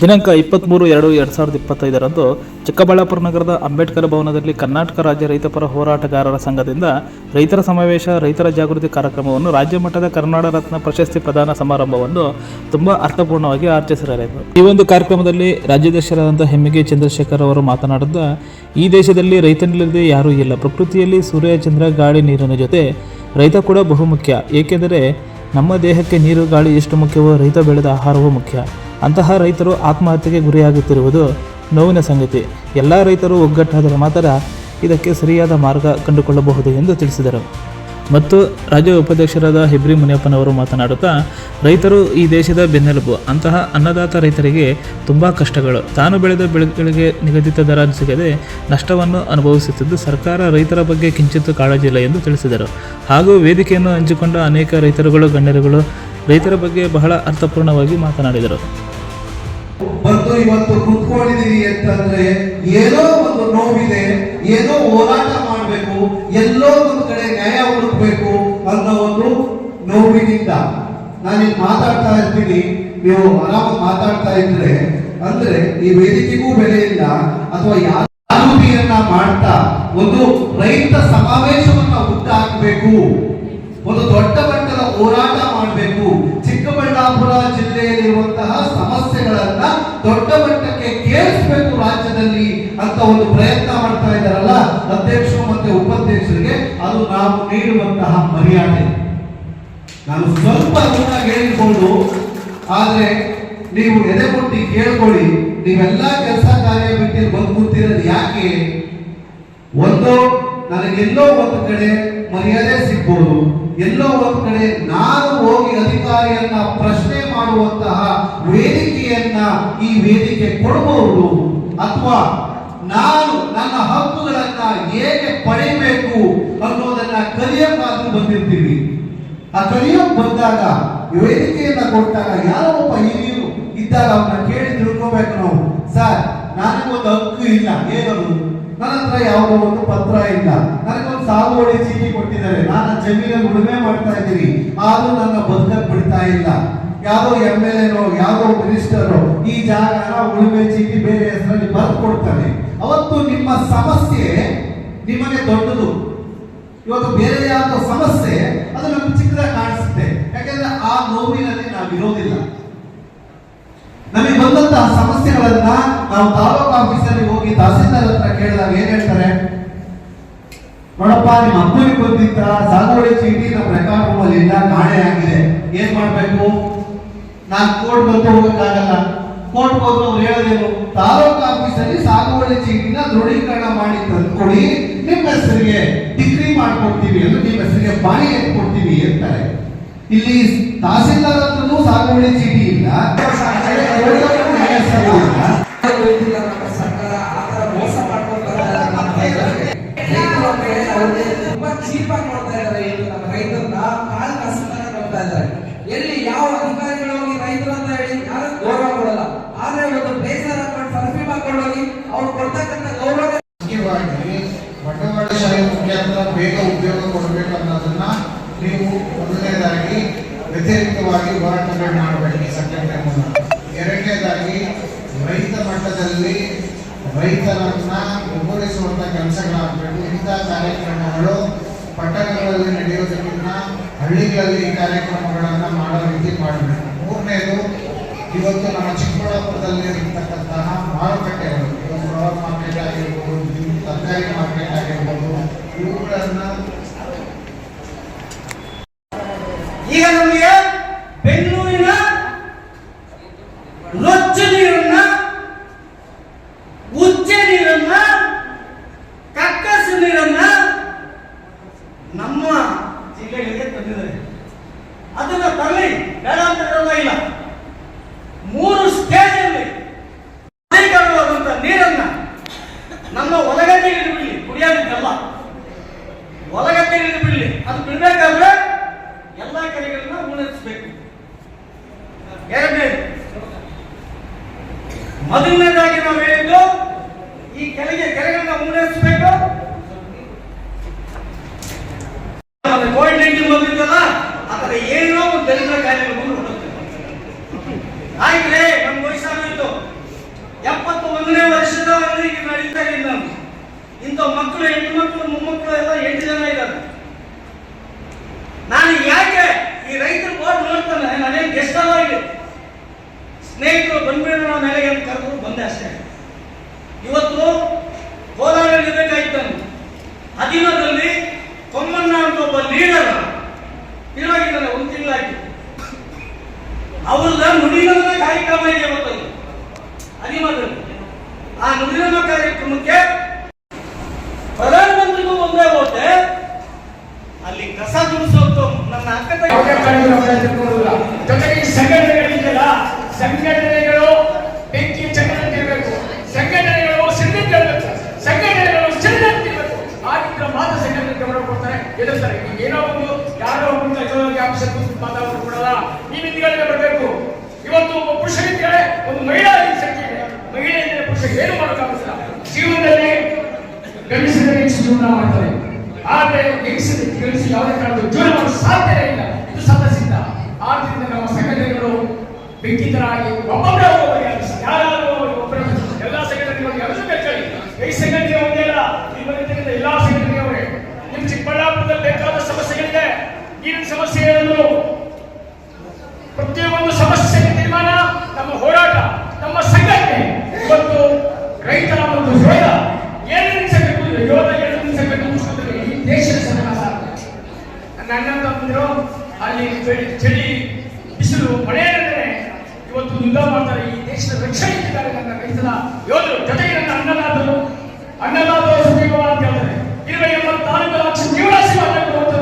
ದಿನಾಂಕ 23/2/2025 ಚಿಕ್ಕಬಳ್ಳಾಪುರ ನಗರದ ಅಂಬೇಡ್ಕರ್ ಭವನದಲ್ಲಿ ಕರ್ನಾಟಕ ರಾಜ್ಯ ರೈತಪರ ಹೋರಾಟಗಾರರ ಸಂಘದಿಂದ ರೈತರ ಸಮಾವೇಶ, ರೈತರ ಜಾಗೃತಿ ಕಾರ್ಯಕ್ರಮವನ್ನು ರಾಜ್ಯ ಮಟ್ಟದ ಕರ್ನಾಡ ರತ್ನ ಪ್ರಶಸ್ತಿ ಪ್ರದಾನ ಸಮಾರಂಭವನ್ನು ತುಂಬಾ ಅರ್ಥಪೂರ್ಣವಾಗಿ ಆಚರಿಸಲಾಯಿತು. ಈ ಒಂದು ಕಾರ್ಯಕ್ರಮದಲ್ಲಿ ರಾಜ್ಯಾಧ್ಯಕ್ಷರಾದಂತಹ ಹೆಮ್ಮಿಗೆ ಚಂದ್ರಶೇಖರ್ ಅವರು ಮಾತನಾಡಿದ, ಈ ದೇಶದಲ್ಲಿ ರೈತನಿಲ್ಲದೆ ಯಾರೂ ಇಲ್ಲ. ಪ್ರಕೃತಿಯಲ್ಲಿ ಸೂರ್ಯ, ಚಂದ್ರ, ಗಾಳಿ, ನೀರಿನ ಜೊತೆ ರೈತ ಕೂಡ ಬಹುಮುಖ್ಯ. ಏಕೆಂದರೆ ನಮ್ಮ ದೇಹಕ್ಕೆ ನೀರು, ಗಾಳಿ ಎಷ್ಟು ಮುಖ್ಯವೋ ರೈತ ಬೆಳೆದ ಆಹಾರವೂ ಮುಖ್ಯ. ಅಂತಹ ರೈತರು ಆತ್ಮಹತ್ಯೆಗೆ ಗುರಿಯಾಗುತ್ತಿರುವುದು ನೋವಿನ ಸಂಗತಿ. ಎಲ್ಲ ರೈತರು ಒಗ್ಗಟ್ಟಾದರೆ ಮಾತ್ರ ಇದಕ್ಕೆ ಸರಿಯಾದ ಮಾರ್ಗ ಕಂಡುಕೊಳ್ಳಬಹುದು ಎಂದು ತಿಳಿಸಿದರು. ಮತ್ತು ರಾಜ್ಯ ಉಪಾಧ್ಯಕ್ಷರಾದ ಹೆಬ್ರಿ ಮುನಿಯಪ್ಪನವರು ಮಾತನಾಡುತ್ತಾ, ರೈತರು ಈ ದೇಶದ ಬೆನ್ನೆಲುಬು. ಅಂತಹ ಅನ್ನದಾತ ರೈತರಿಗೆ ತುಂಬ ಕಷ್ಟಗಳು. ತಾನು ಬೆಳೆದ ಬೆಳೆಗಳಿಗೆ ನಿಗದಿತ ದರ ಸಿಗದೆ ನಷ್ಟವನ್ನು ಅನುಭವಿಸುತ್ತಿದ್ದು, ಸರ್ಕಾರ ರೈತರ ಬಗ್ಗೆ ಕಿಂಚಿತ್ತೂ ಕಾಳಜಿ ಇಲ್ಲ ಎಂದು ತಿಳಿಸಿದರು. ಹಾಗೂ ವೇದಿಕೆಯನ್ನು ಹಂಚಿಕೊಂಡ ಅನೇಕ ರೈತರುಗಳು, ಗಣ್ಯರುಗಳು ರೈತರ ಬಗ್ಗೆ ಬಹಳ ಅರ್ಥಪೂರ್ಣವಾಗಿ ಮಾತನಾಡಿದರು. ಬಂದು ಇವತ್ತು ಕುತ್ಕೊಂಡಿದೀವಿ ಅಂತಂದ್ರೆ ಏನೋ ಒಂದು ನೋವಿದೆ, ಏನೋ ಹೋರಾಟ ಮಾಡಬೇಕು, ಎಲ್ಲೋ ಒಂದು ಕಡೆ ನ್ಯಾಯ ಹುಡುಕ್ಬೇಕು ಅನ್ನೋ ಒಂದು ನೋವಿನಿಂದ ನಾನೀಗ ಮಾತಾಡ್ತಾ ಇರ್ತೀನಿ. ನೀವು ಆರಾಮಾಗಿ ಮಾತಾಡ್ತಾ ಇದ್ರೆ ಅಂದ್ರೆ ಈ ವೇದಿಕೆಗೂ ಬೆಲೆ ಇಲ್ಲ, ಅಥವಾ ಜಾಗೃತಿಯನ್ನ ಮಾಡ್ತಾ ಒಂದು ರೈತ ಸಮಾವೇಶವನ್ನ ಹುಟ್ಟಾಕಬೇಕು, ಒಂದು ದೊಡ್ಡ ಮಟ್ಟದ ಹೋರಾಟ ಮಾಡಬೇಕು. ಚಿಕ್ಕಬಳ್ಳಾಪುರ ಜಿಲ್ಲೆಯಲ್ಲಿರುವಂತಹ ಸಮಸ್ಯೆಗಳನ್ನ ದೊಡ್ಡ ಮಟ್ಟಕ್ಕೆ ಕೇಳಿಸಬೇಕು ರಾಜ್ಯದಲ್ಲಿ ಅಂತ ಒಂದು ಪ್ರಯತ್ನ ಮಾಡ್ತಾ ಇದ್ದಾರಲ್ಲ ಅಧ್ಯಕ್ಷರು ಮತ್ತೆ ಉಪಾಧ್ಯಕ್ಷರಿಗೆ, ಅದು ನಾವು ನೀಡುವಂತಹ ಮರ್ಯಾದೆ. ನಾನು ಸ್ವಲ್ಪ ಋಣ ಹೇಳಿಕೊಂಡು, ಆದ್ರೆ ನೀವು ಎದೆಕೊಟ್ಟಿ ಕೇಳ್ಕೊಳ್ಳಿ. ನೀವೆಲ್ಲ ಕೆಲಸ ಕಾರ್ಯ ಬಿಟ್ಟು ಬಂದು ಕೂತಿರೋದು ಯಾಕೆ? ಒಂದು, ನನಗೆಲ್ಲೋ ಒಂದು ಕಡೆ ಮರ್ಯಾದೆ ಸಿಗ್ಬೋದು, ಎಲ್ಲೋ ಒಂದು ಕಡೆ ನಾನು ಹೋಗಿ ಅಧಿಕಾರಿಯನ್ನ ಪ್ರಶ್ನೆ ಮಾಡುವಂತಹ ವೇದಿಕೆಯನ್ನ ಈ ವೇದಿಕೆ ಕೊಡಬಹುದು, ಅಥವಾ ನಾನು ನನ್ನ ಹಕ್ಕುಗಳನ್ನ ಹೇಗೆ ಪಡೆಯಬೇಕು ಅನ್ನೋದನ್ನ ಕಲಿಯಕ್ಕಾದ್ರೂ ಬಂದಿರ್ತೀವಿ. ಆ ಕಲಿಯೋಕ್ ಬಂದಾಗ ವೇದಿಕೆಯನ್ನ ಕೊಟ್ಟಾಗ ಯಾರೋ ಒಬ್ಬ ಹಿರಿಯರು ಇದ್ದಾಗ ಅವ್ರನ್ನ ಕೇಳಿ ತಿಳ್ಕೋಬೇಕು ನಾವು. ಸರ್, ನನಗೊಂದು ಹಕ್ಕು ಇಲ್ಲ, ಏನದು? ನನ್ನ ಹತ್ರ ಯಾವುದೋ ಒಂದು ಪತ್ರ ಇಲ್ಲ, ನನಗೊಂದು ಸಾಗುವಳಿ ಚೀಟಿ ಕೊಟ್ಟಿದ್ದಾರೆ, ನಾನು ಜಮೀನಲ್ಲಿ ಉಳುಮೆ ಮಾಡ್ತಾ ಇದ್ದೀನಿ, ಆದ್ರೂ ನನ್ನ ಬದುಕಕ್ಕೆ ಬಿಡ್ತಾ ಇಲ್ಲ. ಯಾವುದೋ MLA ಯಾವುದೋ ಮಿನಿಸ್ಟರ್ ಈ ಜಾಗನ ಉಳುಮೆ ಚೀಟಿ ಬೇರೆ ಹೆಸರಲ್ಲಿ ಬರೆದು ಕೊಡ್ತಾನೆ. ಅವತ್ತು ನಿಮ್ಮ ಸಮಸ್ಯೆ ನಿಮಗೆ ದೊಡ್ಡದು. ಇವತ್ತು ಬೇರೆ ಯಾವುದೋ ಸಮಸ್ಯೆ ಅದು ನಮ್ಗೆ ಚಿಕ್ಕದಾಗಿ ಕಾಣಿಸುತ್ತೆ. ಯಾಕಂದ್ರೆ ಆ ನೋವಿನಲ್ಲಿ ನಾವಿರೋದಿಲ್ಲ. ನಮಗೆ ಬಂದಂತಹ ಸಮಸ್ಯೆಗಳನ್ನ ನಾವು ತಾಲೂಕು ಆಫೀಸಲ್ಲಿ ಹೋಗಿ ತಹಸೀಲ್ದಾರ್ ಹತ್ರ ಕೇಳಿದಾಗ ಏನ್ ಹೇಳ್ತಾರೆ? ನೋಡಪ್ಪ, ನಿಮ್ಮ ಅಪ್ಪನಿಗೆ ಬಂದಿದ್ದ ಸಾಗುವಳಿ ಚೀಟಿ ನಮ್ಮ ರೆಕಾರ್ಡ್ ರೂಮ್ ಅಲ್ಲಿ ಇಲ್ಲ, ಕಾಣೆ ಆಗಿದೆ. ಏನ್ ಮಾಡ್ಬೇಕು? ನಾನು ಕೋರ್ಟ್ ಬಂದು ಹೋಗಕ್ಕಾಗಲ್ಲ. ಕೋರ್ಟ್ ಹೋದ್ರು ಅವ್ರು ಹೇಳೋದೇನು? ತಾಲೂಕು ಆಫೀಸಲ್ಲಿ ಸಾಗುವಳಿ ಚೀಟಿನ ದೃಢೀಕರಣ ಮಾಡಿ ತಂದ್ಕೊಡಿ, ನಿಮ್ಮ ಹೆಸರಿಗೆ ಡಿಗ್ರಿ ಮಾಡ್ಕೊಡ್ತೀವಿ, ಅಂದ್ರೆ ನಿಮ್ಮ ಹೆಸರಿಗೆ ಬಾಣಿ ಎತ್ಕೊಡ್ತೀವಿ ಅಂತಾರೆ. ಇಲ್ಲಿ ತಹಸೀಲ್ದಾರ್ ಹತ್ರನೂ ಸಾಗುವಳಿ ಚೀಟಿ ಇಲ್ಲ, ಸರ್ಕಾರ ಆತರ ಮೋಸ ಮಾಡ್ಕೊಂಡು ತುಂಬಾ ಚೀಪ್ ಆಗಿ ನೋಡ್ತಾ ಇದ್ದಾರೆ. ನಮ್ಮ ರೈತರನ್ನ ಕಾಲ್ ಕಸನ್ನ ನೋಡ್ತಾ ಇದ್ದಾರೆ. ಎಲ್ಲಿ ಯಾವ ಅಧಿಕಾರಿಗಳು ಹೋಗಿ ರೈತರು ಅಂತ ಹೇಳಿ ಯಾರು ಗೌರವ ಕೊಡಲ್ಲ. ಆದ್ರೆ ಒಂದು ಪ್ಲೇಸರ್ ಹಾಕೊಂಡು ಸರ್ಫಿ ಮಾಡ್ಕೊಂಡು ಹೋಗಿ ಅವ್ರು ಕೊಡ್ತಕ್ಕಂಥ ಗೌರವ ಬಂಡವಾಳಶಾಹಿ ಮುಖ್ಯಸ್ಥರ ಬೇಗ ಉದ್ಯೋಗ ಕೊಡಬೇಕು ಅನ್ನೋದನ್ನ ನೀವು ಮೊದಲನೇದಾಗಿ ವ್ಯತಿರಿಕ್ತವಾಗಿ ಹೋರಾಟಗಳು ಮಾಡಬೇಕು ಈ ಸಂಘಟನೆ ಮೂಲಕ. ಎರಡನೇದಾಗಿ ರೈತ ಮಟ್ಟದಲ್ಲಿ ರೈತರನ್ನ ಒಗ್ಗೂಡಿಸುವಂತ ಕೆಲಸಗಳಾಗಬೇಕು. ಇಂಥ ಕಾರ್ಯಕ್ರಮಗಳು ಪಟ್ಟಣಗಳಲ್ಲಿ ನಡೆಯೋದಕ್ಕಿಂತ ಹಳ್ಳಿಗಳಲ್ಲಿ ಈ ಕಾರ್ಯಕ್ರಮಗಳನ್ನ ಮಾಡೋ ರೀತಿ ಮಾಡಬೇಕು. ಮೂರನೇದು, ಇವತ್ತು ನಮ್ಮ ಚಿಕ್ಕಬಳ್ಳಾಪುರದಲ್ಲಿ ಇರತಕ್ಕಂತಹ ಮಾರುಕಟ್ಟೆಗಳು, ಫ್ಲವರ್ ಮಾರ್ಕೆಟ್ ಆಗಿರ್ಬೋದು, ತರಕಾರಿ ಮಾರ್ಕೆಟ್ ಆಗಿರ್ಬೋದು, ಇವುಗಳನ್ನ ಈಗ ನಮಗೆ ಬೆಂಗಳೂರಿನ ರೊಚ್ಚ ನೀರನ್ನ, ಉಚ್ಚೆ ನೀರನ್ನ, ಕಕ್ಕಸು ನೀರನ್ನ ನಮ್ಮ ಜಿಲ್ಲೆಗಳಿಗೆ ತಂದಿದ್ದಾರೆ. ಅದನ್ನ ತರಲಿ, ಬೇಡ ಅಂತ ಹೇಳೋದೇ ಇಲ್ಲ. 3 ಸ್ಟೇಜ್ ಅಲ್ಲಿ ಶುದ್ಧೀಕರಣವಾದಂತ ನೀರನ್ನ ನಮ್ಮ ಹೊಲಗದ್ದೆಗೆ ಬಿಡಲಿ, ಕುಡಿಯೋದಕ್ಕಲ್ಲ, ಹೊಲಗದ್ದೆಗೆ ಬಿಡಲಿ. ಅದು ಬಿಡ್ಬೇಕಾದ್ರೆ ಎಲ್ಲ ಕೆರೆಗಳನ್ನ ಉಳಿಸಬೇಕು. ಎರಡನೇದು, ಮೊದಲನೇದಾಗಿ ನಾವು ಹೇಳಿದ್ದು ಈ ಕೆರೆಗಳನ್ನ ಉಳಿಸಬೇಕು. ಕೋವಿಡ್-19 ಬಂದಿದ್ದಲ್ಲ, ಅದರ ಏನೋ ಒಂದು ದಲಿತರ ಕಾರ್ಯಕ್ರಮ ಆಯ್ತ್ರೆ, ನಮ್ಗೆ ವಯಸ್ಸಾಗೋಯ್ತು, 10ನೇ ವರ್ಷದಲ್ಲಿ ಈಗ ನಡೀತಾ ಇಲ್ಲ. ಇಂಥ ಮಕ್ಕಳು, ಹೆಣ್ಣು ಮಕ್ಕಳು, ಮೊಮ್ಮಕ್ಕಳು ಎಲ್ಲ 8 ಜನ ಇದ್ದಾರೆ. ನಾನು ಯಾಕೆ ಈ ರೈತರ ಬೋರ್ಡ್ ನೋಡ್ತಾನೆ, ನಾನೇನು ಗೆಸ್ಟ್ ಅಲ್ಲ, ಇಲ್ಲಿ ಸ್ನೇಹಿತರು ಬಂದ್ಬಿಡೋಣ ನಾವು ಮೇಲೆ ಅಂತ ಕರೆದು ಬಂದೆ ಅಷ್ಟೇ. ಇವತ್ತು ಕೋಲಾರ ಇರಬೇಕಾಯ್ತು. ಅಧೀನದಲ್ಲಿ ಕೊಮ್ಮಣ್ಣ ಅಂತ ಒಬ್ಬ ಲೀಡರ್ ಇವಾಗಿದ್ದಾನೆ, 1 ತಿಂಗಳಾಯ್ತು. ಅವ್ರನ್ನ ನುಡಿನಮ ಕಾರ್ಯಕ್ರಮ ಇದೆ ಇವತ್ತಲ್ಲಿ ಅಧೀನದಲ್ಲಿ. ಆ ನುಡಿನಮ ಕಾರ್ಯಕ್ರಮಕ್ಕೆ ಪ್ರಧಾನಮಂತ್ರಿಗೂ ಒಂದೇ ಓಟೆ. ಅಲ್ಲಿ ಕಸ ಗುಡಿಸೋದು ನನ್ನ ಅಕ್ಕ ಜೊತೆಗೆ ಸಂಘಟನೆಗಳಿದೆಯಲ್ಲ, ಸಂಘಟನೆಗಳು ಬೆಂಕಿ ಚಕ್ರಬೇಕು, ಸಂಘಟನೆಗಳು ಸಿಡಿದಿರಬೇಕು, ಸಂಘಟನೆಗಳು ಸಿಡಿದಿರಬೇಕು. ಆಗಿದ್ರೆ ಮಾತ್ರ ಸಂಘಟನೆ ಗಮನ ಕೊಡ್ತಾರೆ, ಎದುರ್ತಾರೆ. ಏನೋ ಒಂದು ಯಾರೋ ಒಂದು ಅಂಶ ಮಾತಾಡೋದು ಕೊಡಲ್ಲ. ಈ ಮಿತಿಗಳಿಗೆ ಬರಬೇಕು. ಇವತ್ತು ಒಬ್ಬ ಪುರುಷನಿದ್ರೆ ಒಂದು ಮಹಿಳಾ ಶಕ್ತಿ ಇದೆ. ಮಹಿಳೆ ಇದ್ರೆ ಪುರುಷ ಏನು ಮಾಡೋಕ್ಕಾಗುತ್ತಿಲ್ಲ. ಜೀವನದಲ್ಲಿ ಗಂಡಸರಿಗೆ ಜೀವನ ಮಾಡ್ತಾರೆ, ಆದ್ರೆ ಹೆಂಗಸಿ ಯಾವುದೇ ಕಾರಣಕ್ಕೂ ಜೀವನ ಮಾಡಲು ಸಾಧ್ಯವೇ ಇಲ್ಲ. ಇದು ಸದಸ್ಯದ. ಆದ್ರಿಂದ ನಮ್ಮ ಸಂಘಟನೆಗಳು ಬೆಂಕಿತರಾಗಿ ಒಬ್ಬೊಬ್ಬರೇ ಯಾರಾದರೂ ಒಬ್ಬರ ಎಲ್ಲ ಸಂಘಟನೆಗಳಿಗೆ ಅಷ್ಟು ಬೇಕಾಗಿ ಈ ಸಂಘಟನೆ ಒಂದೇ ಅಲ್ಲ, ಈ ಬರೀತಕ್ಕಂಥ ಎಲ್ಲಾ ಸಂಘಟನೆಯವರೇ. ನಿಮ್ಮ ಚಿಕ್ಕಬಳ್ಳಾಪುರದಲ್ಲಿ ಬೇಕಾದ ಸಮಸ್ಯೆಗಳಿದೆ. ನೀರಿನ ಸಮಸ್ಯೆ ಹೇಳಲು ಪ್ರತಿಯೊಂದು ಸಮಸ್ಯೆಗೆ ತೀರ್ಮಾನ ನಮ್ಮ ಹೋರಾಟ, ನಮ್ಮ ಸಂಘಟನೆ. ಇವತ್ತು ರೈತರ ಒಂದು ಯೋಧ ಏನೇನು ಸಂಘಟನೆ, ಯೋಧ ಏನೇನು ಸಂಘಟನೆ ಈ ದೇಶದ ಸರ್ಕಾರ. ನನ್ನ ಅಣ್ಣ ತಮ್ಮಂದಿರು ಅಲ್ಲಿ ಚಳಿ, ಬಿಸಿಲು, ಮಳೆ ಇವತ್ತು ಯುದ್ಧ ಮಾಡ್ತಾರೆ. ಈ ದೇಶದ ರಕ್ಷಣೆಗಿದ್ದಾರೆ ನನ್ನ ರೈತರ ಯೋಧರು. ಜೊತೆಗೆ ನನ್ನ ಅನ್ನದಾತರು ಸುದೀಪ ಅಂತ ಹೇಳ್ತಾರೆ. 24 ಲಕ್ಷ ಜೀವರಾಶಿ ಮಾಡಬೇಕು ಅಂತ